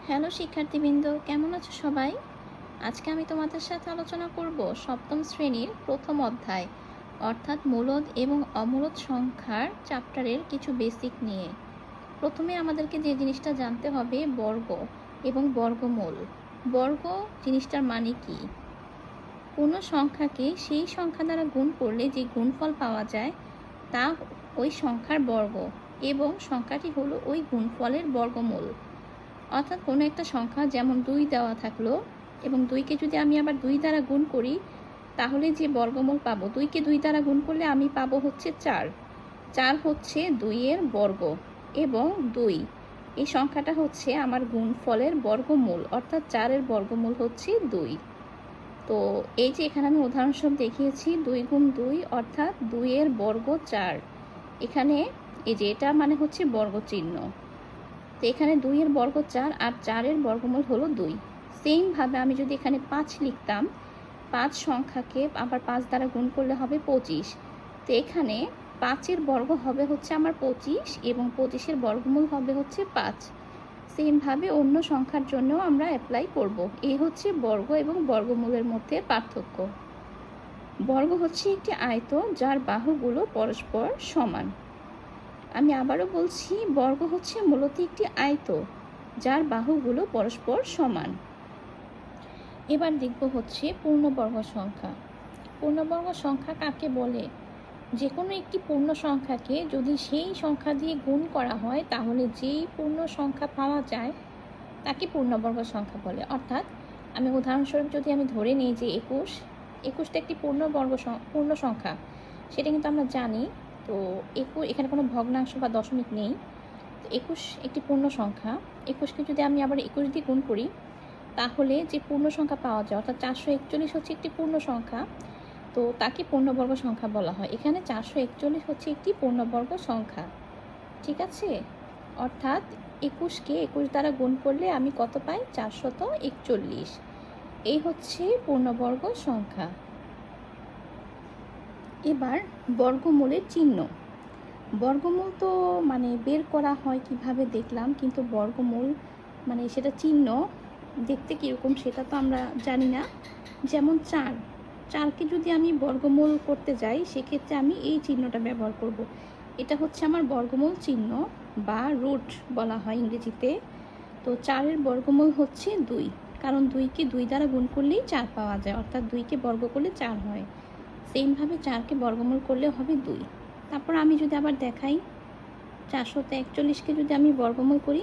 Hello শিক্ষার্থীবৃন্দ, কেমন আছো সবাই? আজকে আমি তোমাদের সাথে আলোচনা করব সপ্তম শ্রেণীর প্রথম অধ্যায় অর্থাৎ মূলদ এবং অমূলদ সংখ্যার চ্যাপ্টারের কিছু বেসিক নিয়ে। প্রথমে আমাদেরকে যে জিনিসটা জানতে হবে বর্গ এবং বর্গমূল। বর্গ জিনিসটার মানে কি? কোনো সংখ্যাকে সেই সংখ্যা দ্বারা গুণ করলে যে গুণফল পাওয়া যায় তা ওই সংখ্যার বর্গ এবং সংখ্যাটি হলো ওই গুণফলের বর্গমূল। অর্থাৎ কোনো একটা সংখ্যা যেমন 2 দেওয়া থাকলো এবং 2কে যদি আমি আবার 2 দ্বারা গুণ করি তাহলে যে বর্গমূল পাবো, 2কে 2 দ্বারা গুণ করলে আমি পাবো হচ্ছে 4। 4 হচ্ছে 2 এর বর্গ এবং 2 এই সংখ্যাটা হচ্ছে আমার গুণফলের বর্গমূল, অর্থাৎ 4 এর বর্গমূল হচ্ছে 2। তো এই যে এখানে আমি উদাহরণস্বরূপ দেখিয়েছি 2 গুণ 2 অর্থাৎ 2 এর বর্গ 4। এখানে এই যে এটা মানে হচ্ছে বর্গ চিহ্ন। তো এখানে 2 এর বর্গ 4 আর 4 এর বর্গমূল হলো 2। সেমভাবে আমি যদি এখানে 5 লিখতাম, 5 সংখ্যাকে আবার 5 দ্বারা গুণ করলে হবে 25। তো এখানে 5 এর বর্গ হবে হচ্ছে আমার 25 এবং 25 এর বর্গমূল হবে হচ্ছে 5। সেমভাবে অন্য সংখ্যার জন্যও আমরা অ্যাপ্লাই করব। এই হচ্ছে বর্গ এবং বর্গমূলের মধ্যে পার্থক্য। বর্গ হচ্ছে একটি আয়ত যার বাহুগুলো পরস্পর সমান। আমি আবারও বলছি, বর্গ হচ্ছে মূলত একটি আয়ত যার বাহুগুলো পরস্পর সমান। এবার দেখব হচ্ছে পূর্ণবর্গ সংখ্যা। পূর্ণবর্গ সংখ্যা কাকে বলে? যে কোনো একটি পূর্ণ সংখ্যাকে যদি সেই সংখ্যা দিয়ে গুণ করা হয় তাহলে যেই পূর্ণ সংখ্যা পাওয়া যায় তাকে পূর্ণবর্গ সংখ্যা বলে। অর্থাৎ আমি উদাহরণস্বরূপ যদি আমি ধরে নিই যে 21টা একটি পূর্ণ সংখ্যা, সেটা কিন্তু আমরা জানি। তো এখানে কোনো ভগ্নাংশ বা দশমিক নেই। তো 21 একটি পূর্ণ সংখ্যা। 21কে যদি আমি আবার 21 দিয়ে গুণ করি তাহলে যে পূর্ণ সংখ্যা পাওয়া যায়, অর্থাৎ 441 হচ্ছে একটি পূর্ণ সংখ্যা, তো তাকে পূর্ণবর্গ সংখ্যা বলা হয়। এখানে 441 হচ্ছে একটি পূর্ণবর্গ সংখ্যা, ঠিক আছে? অর্থাৎ 21কে 21 দ্বারা গুণ করলে আমি কত পাই? 441। এই হচ্ছে পূর্ণবর্গ সংখ্যা। এবার বর্গমূলের চিহ্ন। বর্গমূল তো মানে বের করা হয় কিভাবে দেখলাম, কিন্তু বর্গমূল মানে সেটা চিহ্ন দেখতে কীরকম সেটা তো আমরা জানি না। যেমন 4কে যদি আমি বর্গমূল করতে যাই সেক্ষেত্রে আমি এই চিহ্নটা ব্যবহার করব। এটা হচ্ছে আমার বর্গমূল চিহ্ন বা রুট বলা হয় ইংরেজিতে। তো 4-এর বর্গমূল হচ্ছে 2, কারণ 2কে 2 দ্বারা গুণ করলেই 4 পাওয়া যায়, অর্থাৎ 2কে বর্গ করলে 4 হয়। সেমভাবে 4কে বর্গমূল করলে হবে 2। তারপর আমি যদি আবার দেখাই 441কে যদি আমি বর্গমূল করি